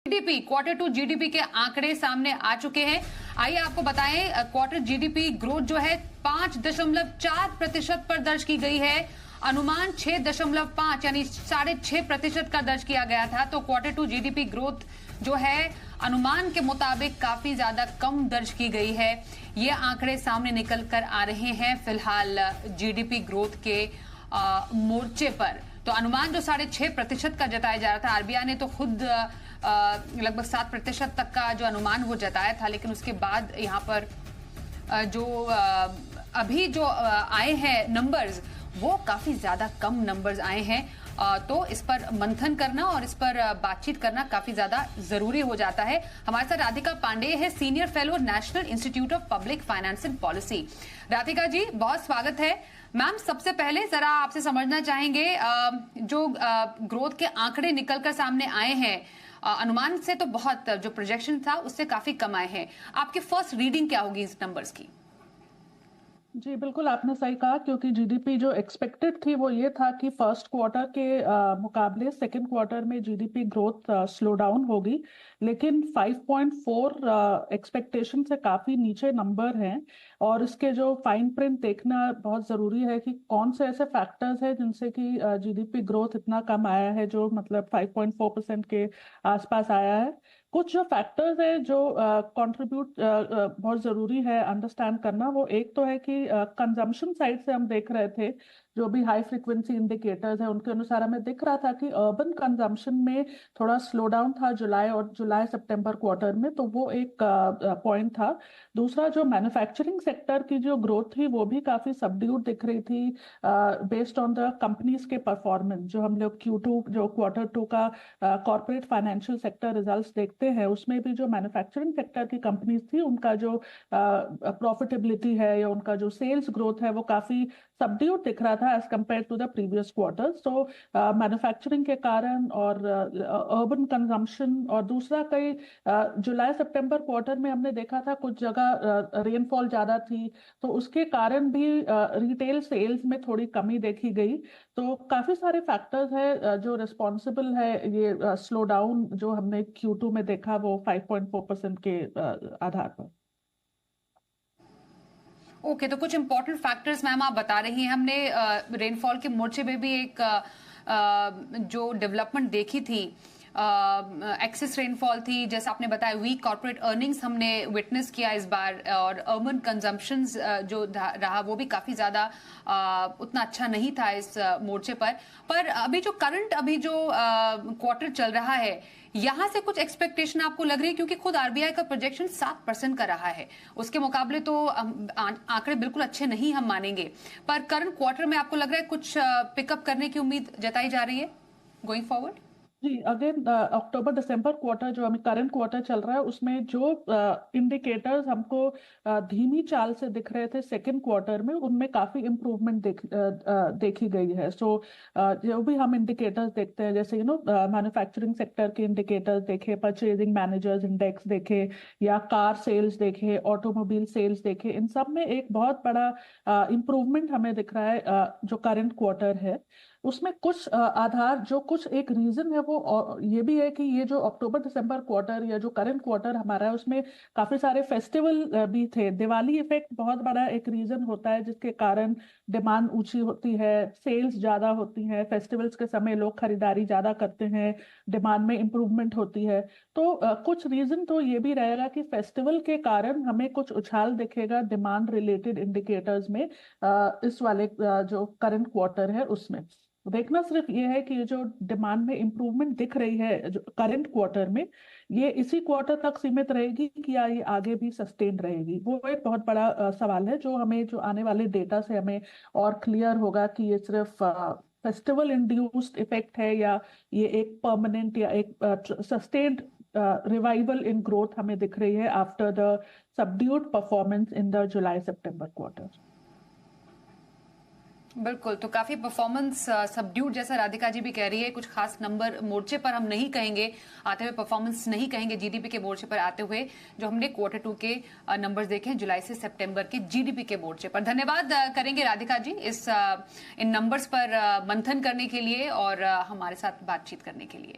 GDP quarter to GDP के आंकड़े सामने आ चुके हैं। आइए आपको बताएं, क्वार्टर जीडीपी ग्रोथ जो है 5.4% पर दर्ज की गई है। अनुमान 6.5 यानी 6.5% का दर्ज किया गया था। तो क्वार्टर टू जीडीपी ग्रोथ जो है अनुमान के मुताबिक काफी ज्यादा कम दर्ज की गई है। ये आंकड़े सामने निकल कर आ रहे हैं फिलहाल जीडीपी ग्रोथ के मोर्चे पर। तो अनुमान जो 6.5% का जताया जा रहा था, आरबीआई ने तो खुद लगभग 7% तक का जो अनुमान वो जताया था, लेकिन उसके बाद यहाँ पर जो अभी जो आए हैं नंबर्स वो काफी ज्यादा कम नंबर्स आए हैं। तो इस पर मंथन करना और इस पर बातचीत करना काफी ज्यादा जरूरी हो जाता है। हमारे साथ राधिका पांडेय है, senior fellow national institute of public finance and policy. Radhika ji, बहुत स्वागत है। मैम, सबसे पहले जरा आपसे समझना चाहेंगे, जो ग्रोथ के आंकड़े निकलकर सामने आए हैं अनुमान से तो बहुत, जो प्रोजेक्शन था उससे काफी कम आए हैं। आपकी फर्स्ट रीडिंग क्या होगी इस नंबर्स की? जी बिल्कुल, आपने सही कहा, क्योंकि जीडीपी जो एक्सपेक्टेड थी वो ये था कि फर्स्ट क्वार्टर के मुकाबले सेकंड क्वार्टर में जीडीपी ग्रोथ स्लो डाउन होगी, लेकिन 5.4 एक्सपेक्टेशन से काफ़ी नीचे नंबर हैं। और इसके जो फाइन प्रिंट देखना बहुत ज़रूरी है कि कौन से ऐसे फैक्टर्स हैं जिनसे कि जीडीपी ग्रोथ इतना कम आया है, जो मतलब 5.4% के आसपास आया है। कुछ जो फैक्टर्स है जो कंट्रीब्यूट बहुत ज़रूरी है अंडरस्टैंड करना, वो एक तो है कि कंजम्पशन साइड से हम देख रहे थे जो भी हाई फ्रिक्वेंसी इंडिकेटर्स है उनके अनुसार हमें दिख रहा था कि अर्बन कंजम्पशन में थोड़ा स्लो डाउन था जुलाई सितंबर क्वार्टर में, तो वो एक पॉइंट था। दूसरा, जो मैन्युफैक्चरिंग सेक्टर की जो ग्रोथ थी वो भी काफ़ी सबड्यूड दिख रही थी बेस्ड ऑन द कंपनीज के परफॉर्मेंस। जो हम लोग Q2 जो क्वार्टर टू का कॉर्पोरेट फाइनेंशियल सेक्टर रिजल्ट्स देखते हैं, उसमें भी जो मैन्युफैक्चरिंग सेक्टर की कंपनीज थी उनका जो प्रॉफिटेबिलिटी है या उनका जो सेल्स ग्रोथ है वो काफ़ी सबड्यूड दिख रहा था as compared to the previous quarter. So manufacturing के कारण और अर्बन कंजम्पशन, और दूसरा कई जुलाई सितंबर क्वार्टर में हमने देखा था कुछ जगह रेनफॉल ज़्यादा थी, तो उसके कारण भी रिटेल सेल्स में थोड़ी कमी देखी गई। तो काफ़ी सारे फैक्टर्स है जो रिस्पॉन्सिबल है ये स्लो डाउन जो हमने Q2 में देखा वो 5.4% के आधार पर। ओके, तो कुछ इंपॉर्टेंट फैक्टर्स मैम आप बता रही हैं। हमने रेनफॉल के मोर्चे में भी एक जो डेवलपमेंट देखी थी, एक्सेस रेनफॉल थी, जैसा आपने बताया वीक कॉर्पोरेट अर्निंग्स हमने विटनेस किया इस बार, और अर्बन कंजम्पशन जो रहा वो भी काफी ज्यादा उतना अच्छा नहीं था इस मोर्चे पर अभी जो करंट जो क्वार्टर चल रहा है, यहां से कुछ एक्सपेक्टेशन आपको लग रही है? क्योंकि खुद आरबीआई का प्रोजेक्शन 7% का रहा है, उसके मुकाबले तो आंकड़े बिल्कुल अच्छे नहीं हम मानेंगे, पर करंट क्वार्टर में आपको लग रहा है कुछ पिकअप करने की उम्मीद जताई जा रही है गोइंग फॉरवर्ड? जी, अगेन अक्टूबर दिसंबर क्वार्टर जो हमें करंट क्वार्टर चल रहा है उसमें जो इंडिकेटर्स हमको धीमी चाल से दिख रहे थे सेकंड क्वार्टर में, उनमें काफ़ी इम्प्रूवमेंट देखी गई है। सो जो भी हम इंडिकेटर्स देखते हैं, जैसे मैन्युफैक्चरिंग सेक्टर के इंडिकेटर्स देखे, परचेजिंग मैनेजर्स इंडेक्स देखे, या कार सेल्स देखे, ऑटोमोबाइल सेल्स देखे, इन सब में एक बहुत बड़ा इम्प्रूवमेंट हमें दिख रहा है जो करंट क्वार्टर है। उसमें कुछ आधार, जो कुछ एक रीजन है वो ये भी है कि ये जो अक्टूबर दिसंबर क्वार्टर या जो करंट क्वार्टर हमारा है उसमें काफी सारे फेस्टिवल भी थे। दिवाली इफेक्ट बहुत बड़ा एक रीजन होता है जिसके कारण डिमांड ऊंची होती है, सेल्स ज्यादा होती हैं, फेस्टिवल्स के समय लोग खरीदारी ज्यादा करते हैं, डिमांड में इंप्रूवमेंट होती है। तो कुछ रीजन तो ये भी रहेगा कि फेस्टिवल के कारण हमें कुछ उछाल दिखेगा डिमांड रिलेटेड इंडिकेटर्स में इस वाले जो करंट क्वार्टर है उसमें। देखना सिर्फ ये है कि ये जो डिमांड में इंप्रूवमेंट दिख रही है जो करंट क्वार्टर में, ये इसी क्वार्टर तक सीमित रहेगी कि या ये आगे भी सस्टेन रहेगी, वो एक बहुत बड़ा सवाल है जो हमें जो आने वाले डेटा से हमें और क्लियर होगा कि ये सिर्फ फेस्टिवल इंड्यूस्ड इफेक्ट है या ये एक परमानेंट या एक सस्टेन्ड रिवाइवल इन ग्रोथ हमें दिख रही है after the subdued performance in the July September quarter. बिल्कुल, तो काफी परफॉर्मेंस सबड्यूड जैसा राधिका जी भी कह रही है। कुछ खास नंबर मोर्चे पर हम नहीं कहेंगे आते हुए, परफॉर्मेंस नहीं कहेंगे जीडीपी के मोर्चे पर आते हुए, जो हमने क्वार्टर टू के नंबर्स देखे हैं जुलाई से सितंबर के जीडीपी के मोर्चे पर। धन्यवाद करेंगे राधिका जी इन नंबर्स पर मंथन करने के लिए और हमारे साथ बातचीत करने के लिए।